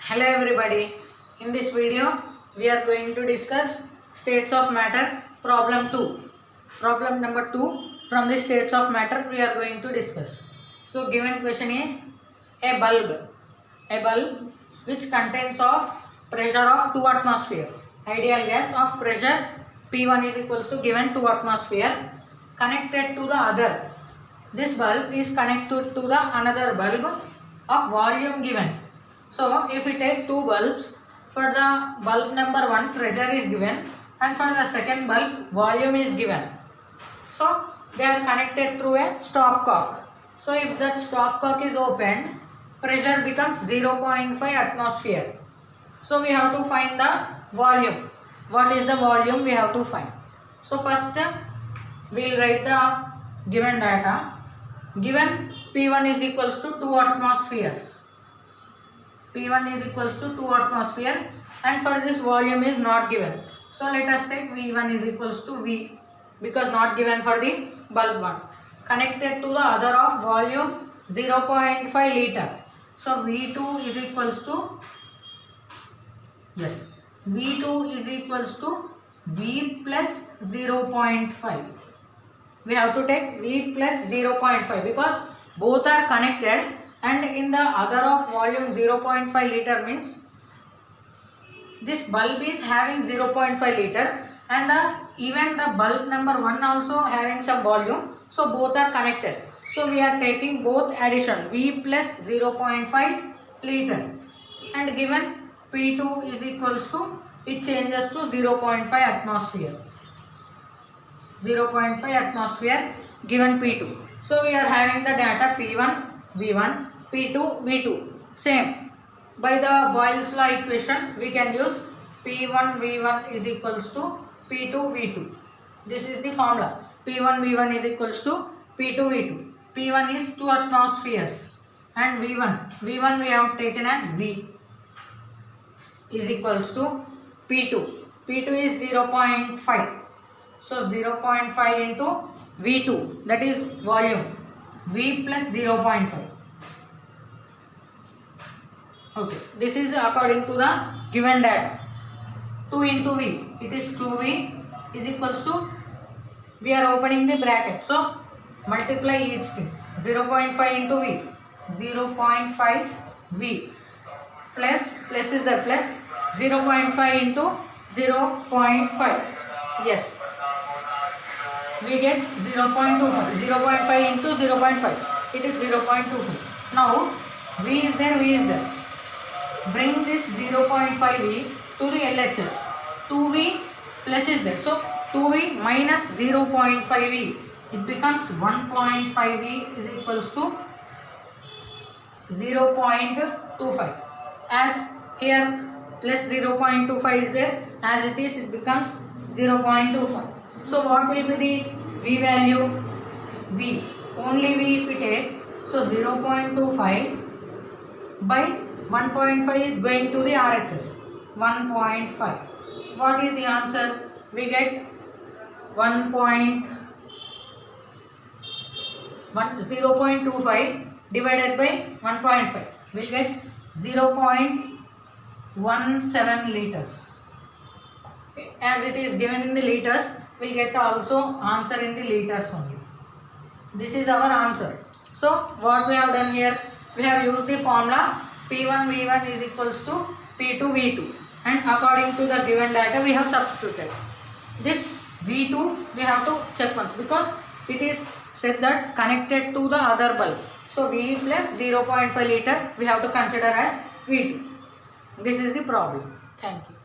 Hello everybody, in this video we are going to discuss states of matter problem 2. Problem number 2 from the states of matter we are going to discuss. So given question is a bulb which contains of pressure of 2 atmosphere, ideal gas of pressure P1 is equals to given 2 atmosphere connected to the other. This bulb is connected to the another bulb of volume given. So if we take two bulbs, for the bulb number 1 pressure is given and for the second bulb volume is given. So they are connected through a stopcock. So if that stopcock is opened, pressure becomes 0.5 atmosphere. So we have to find the volume. What is the volume we have to find? So first we will write the given data. Given P1 is equals to 2 atmospheres. P1 is equals to 2 atmosphere and for this volume is not given. So let us take V1 is equals to V because not given for the bulb 1. Connected to the other of volume 0.5 liter. So V2 is equals to, V2 is equals to V plus 0.5. We have to take V plus 0.5 because both are connected. And in the other of volume 0.5 liter means this bulb is having 0.5 liter and even the bulb number 1 also having some volume. So both are connected. So we are taking both addition V plus 0.5 liter and given P2 is equals to, it changes to 0.5 atmosphere. 0.5 atmosphere given P2. So we are having the data P1 V1, P2 V2. Same. By the Boyle's law equation, we can use P1 V1 is equals to P2 V2. This is the formula. P1 V1 is equals to P2 V2. P1 is 2 atmospheres and V1 we have taken as V is equals to P2. P2 is 0.5. So 0.5 into V2, that is volume. V plus 0.5. Okay, this is according to the given data. 2 into V, it is 2V is equals to, we are opening the bracket. So multiply each thing. 0.5 into V, 0.5 V plus is the plus 0.5 into 0.5. Yes. We get 0.25. 0.5 into 0.5. It is 0.25. Now V is there. Bring this 0.5V to the LHS. 2V plus is there. So 2V minus 0.5V. It becomes 1.5V is equals to 0.25. As here plus 0.25 is there. As it is, it becomes 0.25. So what will be the V value? V. Only V if we take. So 0.25 by 1.5 is going to the RHS. 1.5. What is the answer? We get 0.25 divided by 1.5. We will get 0.17 liters. As it is given in the liters, we will get also answer in the liters only. This is our answer. So what we have done here, we have used the formula P1 V1 is equals to P2 V2 and according to the given data we have substituted. This V2 we have to check once because it is said that connected to the other bulb. So V plus 0.5 liter we have to consider as V2. This is the problem. Thank you.